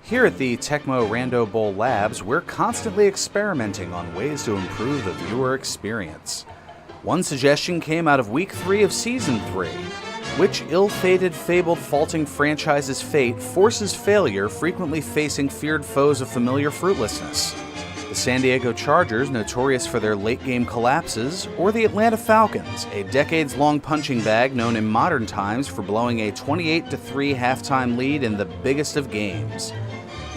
Here at the Tecmo Rando Bowl Labs, we're constantly experimenting on ways to improve the viewer experience. One suggestion came out of Week 3 of Season 3. Which ill-fated, fabled, faulting franchise's fate forces failure, frequently facing feared foes of familiar fruitlessness? The San Diego Chargers, notorious for their late-game collapses, or the Atlanta Falcons, a decades-long punching bag known in modern times for blowing a 28-3 halftime lead in the biggest of games?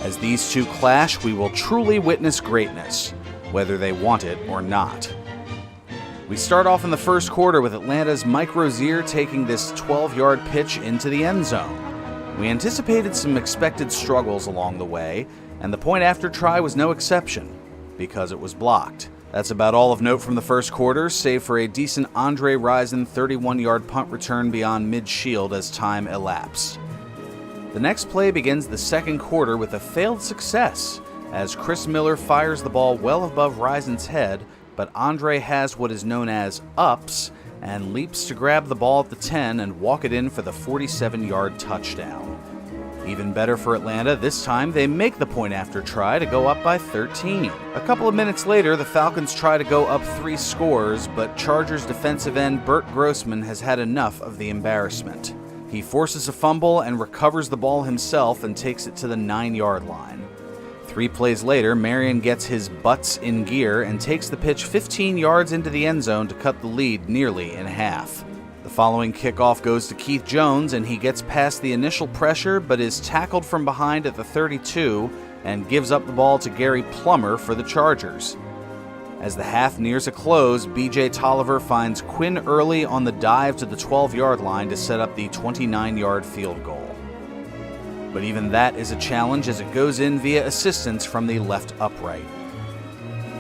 As these two clash, we will truly witness greatness, whether they want it or not. We start off in the first quarter with Atlanta's Mike Rozier taking this 12-yard pitch into the end zone. We anticipated some expected struggles along the way, and the point-after try was no exception, because it was blocked. That's about all of note from the first quarter, save for a decent Andre Rison 31-yard punt return beyond mid-shield as time elapsed. The next play begins the second quarter with a failed success, as Chris Miller fires the ball well above Rison's head, but Andre has what is known as ups and leaps to grab the ball at the 10 and walk it in for the 47-yard touchdown. Even better for Atlanta, this time they make the point-after try to go up by 13. A couple of minutes later, the Falcons try to go up 3 scores, but Chargers defensive end Burt Grossman has had enough of the embarrassment. He forces a fumble and recovers the ball himself and takes it to the 9-yard line. 3 plays later, Marion gets his butts in gear and takes the pitch 15 yards into the end zone to cut the lead nearly in half. The following kickoff goes to Keith Jones, and he gets past the initial pressure but is tackled from behind at the 32 and gives up the ball to Gary Plummer for the Chargers. As the half nears a close, B.J. Tolliver finds Quinn Early on the dive to the 12-yard line to set up the 29-yard field goal. But even that is a challenge as it goes in via assistance from the left upright.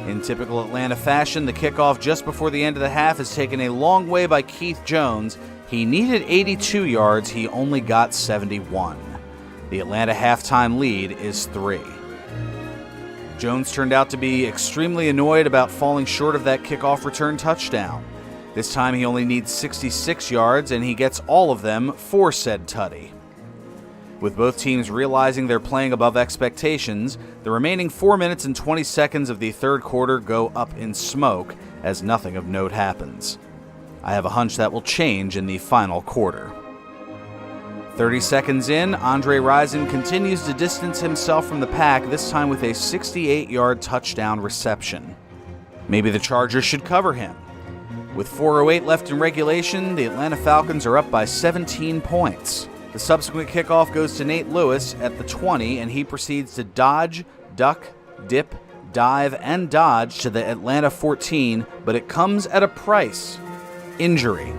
In typical Atlanta fashion, the kickoff just before the end of the half is taken a long way by Keith Jones. He needed 82 yards, he only got 71. The Atlanta halftime lead is 3. Jones turned out to be extremely annoyed about falling short of that kickoff return touchdown. This time he only needs 66 yards, and he gets all of them for said tutty. With both teams realizing they're playing above expectations, the remaining 4 minutes and 20 seconds of the third quarter go up in smoke as nothing of note happens. I have a hunch that will change in the final quarter. 30 seconds in, Andre Rison continues to distance himself from the pack, this time with a 68-yard touchdown reception. Maybe the Chargers should cover him. With 4:08 left in regulation, the Atlanta Falcons are up by 17 points. The subsequent kickoff goes to Nate Lewis at the 20, and he proceeds to dodge, duck, dip, dive, and dodge to the Atlanta 14, but it comes at a price: injury.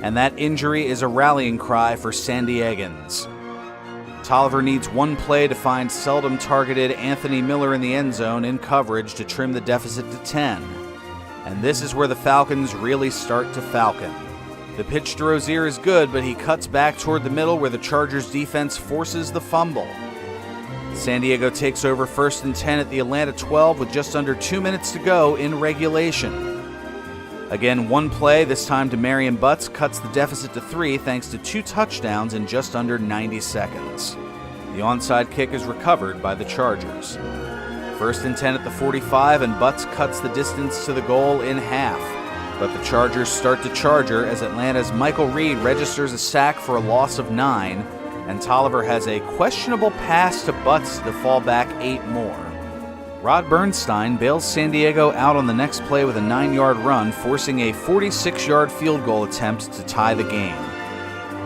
And that injury is a rallying cry for San Diegans. Tolliver needs one play to find seldom targeted Anthony Miller in the end zone in coverage to trim the deficit to 10. And this is where the Falcons really start to falcon. The pitch to Rozier is good, but he cuts back toward the middle where the Chargers defense forces the fumble. San Diego takes over 1st and 10 at the Atlanta 12 with just under 2 minutes to go in regulation. Again, one play, this time to Marion Butts, cuts the deficit to 3 thanks to 2 touchdowns in just under 90 seconds. The onside kick is recovered by the Chargers. 1st and 10 at the 45, and Butts cuts the distance to the goal in half. But the Chargers start to charger as Atlanta's Michael Reed registers a sack for a loss of 9, and Tolliver has a questionable pass to Butts to fall back 8 more. Rod Bernstein bails San Diego out on the next play with a 9-yard run, forcing a 46-yard field goal attempt to tie the game.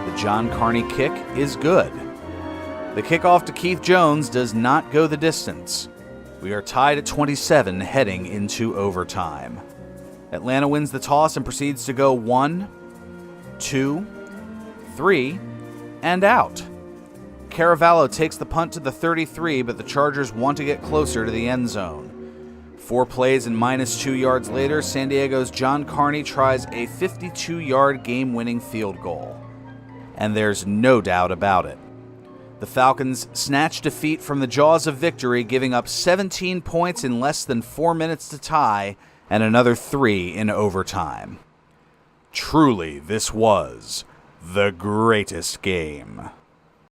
The John Carney kick is good. The kickoff to Keith Jones does not go the distance. We are tied at 27 heading into overtime. Atlanta wins the toss and proceeds to go 1, 2, 3, and out. Caravallo takes the punt to the 33, but the Chargers want to get closer to the end zone. 4 plays and minus 2 yards later, San Diego's John Carney tries a 52-yard game-winning field goal. And there's no doubt about it. The Falcons snatch defeat from the jaws of victory, giving up 17 points in less than 4 minutes to tie, and another 3 in overtime. Truly, this was the greatest game.